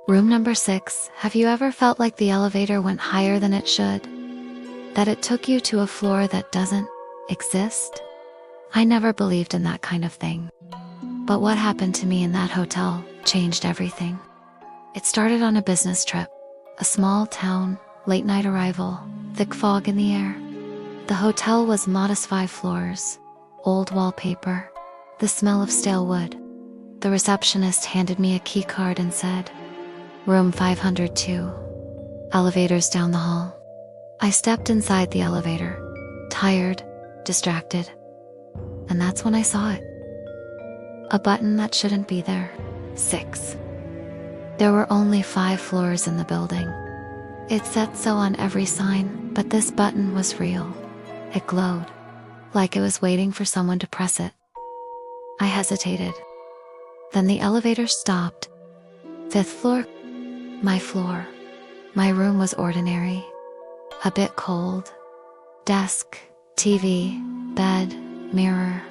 Room number 6. Have you ever felt like the elevator went higher than it should? That it took you to a floor that doesn't exist? I never believed in that kind of thing. But what happened to me in that hotel changed everything. It started on a business trip. A small town, late night arrival, thick fog in the air. The hotel was modest 5 floors, old wallpaper, the smell of stale wood. The receptionist handed me a key card and said, "Room 502. Elevators down the hall." I stepped inside the elevator, tired, distracted. And that's when I saw it. A button that shouldn't be there. 6. There were only 5 floors in the building. It said so on every sign, but this button was real. It glowed, like it was waiting for someone to press it. I hesitated. Then the elevator stopped. 5th floor. My floor. My room was ordinary. A bit cold. Desk, TV, bed, mirror.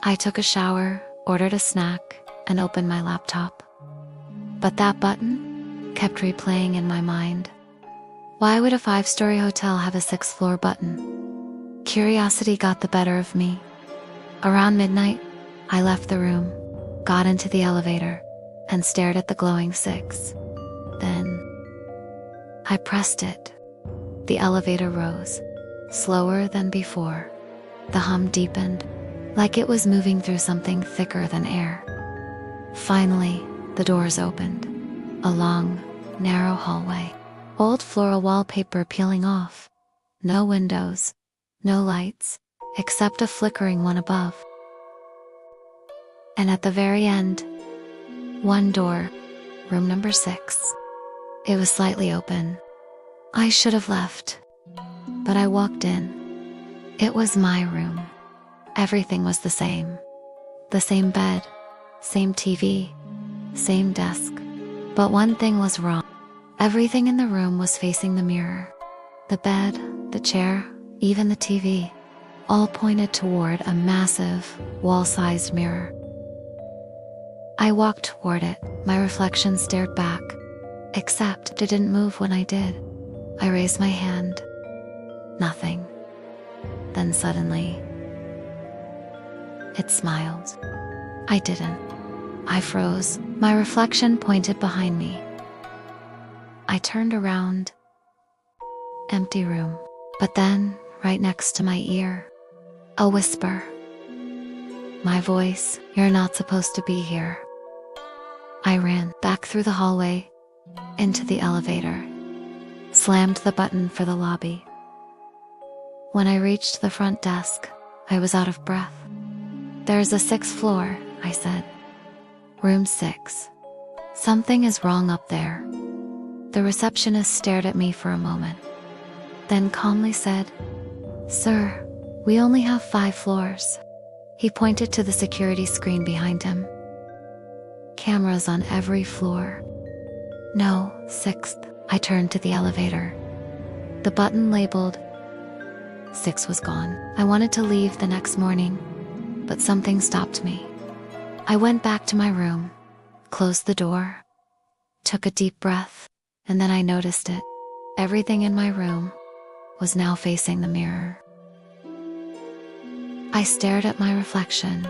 I took a shower, ordered a snack, and opened my laptop. But that button kept replaying in my mind. Why would a 5-story hotel have a 6th floor button? Curiosity got the better of me. Around midnight, I left the room, got into the elevator, and stared at the glowing 6. Then, I pressed it. The elevator rose, slower than before. The hum deepened, like it was moving through something thicker than air. Finally, the doors opened. A long, narrow hallway. Old floral wallpaper peeling off. No windows, no lights, except a flickering one above. And at the very end, one door, room number 6. It was slightly open. I should have left, but I walked in. It was my room. Everything was the same. The same bed, same TV, same desk. But one thing was wrong. Everything in the room was facing the mirror. The bed, the chair, even the TV, all pointed toward a massive, wall-sized mirror. I walked toward it. My reflection stared back, except it didn't move when I did. I raised my hand. Nothing. Then suddenly, it smiled. I didn't. I froze. My reflection pointed behind me. I turned around. Empty room. But then, right next to my ear, a whisper. My voice, "You're not supposed to be here." I ran back through the hallway, into the elevator, slammed the button for the lobby. When I reached the front desk, I was out of breath. "There's a 6th floor," I said. "Room 6. Something is wrong up there." The receptionist stared at me for a moment, then calmly said, "Sir, we only have 5 floors." He pointed to the security screen behind him. Cameras on every floor. "No, 6th. I turned to the elevator. The button labeled 6 was gone. I wanted to leave the next morning, but something stopped me. I went back to my room, closed the door, took a deep breath, and then I noticed it. Everything in my room was now facing the mirror. I stared at my reflection.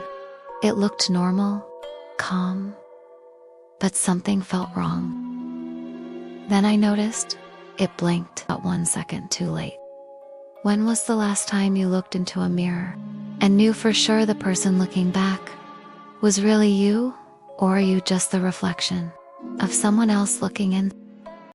It looked normal, calm, but something felt wrong. Then I noticed it blinked about 1 second too late. When was the last time you looked into a mirror and knew for sure the person looking back was really you, or are you just the reflection of someone else looking in?